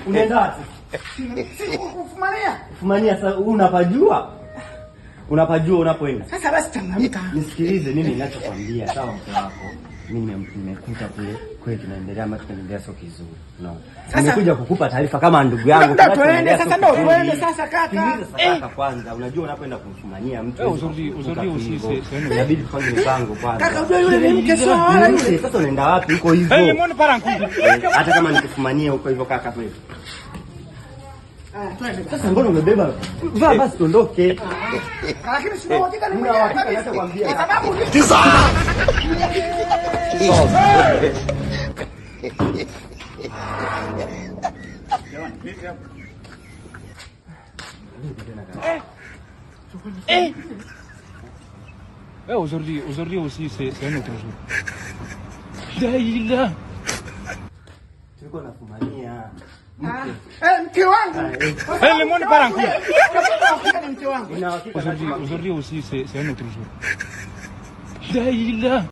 Unaenda wapi? Kufumania sasa unapajua? Unapajua unapoenda? Sasa basi changamka. Nisikilize mimi ninachokwambia, sawa mke wako. Mimi nimekuta kule tunaendelea ama tunaendelea sio kizuri. No. Nimekuja kukupa taarifa kama ndugu yangu. Ndio tuende sasa, ndio tuende sasa kaka. Kaka kwanza unajua unapoenda kumfumania mtu. Uzuri usisi. Inabidi tupange mipango kwanza. Kaka unajua yule ni mke sio wala yule. Sasa unaenda wapi huko hivyo? Mbona para nkuku? Hata kama nikufumania huko hivyo kaka kweli. Twende. Sasa mbona umebeba? Vaa basi tuondoke. Lakini sio hakika ni mwenyewe kabisa. Nakwambia. Kwa sababu aujourd'hui aussi c'est un autre jour. Daila. Tuko nafumania. mke wangu. Mbona para nkuku? Mke wangu. Aujourd'hui aussi c'est un autre jour. Daila.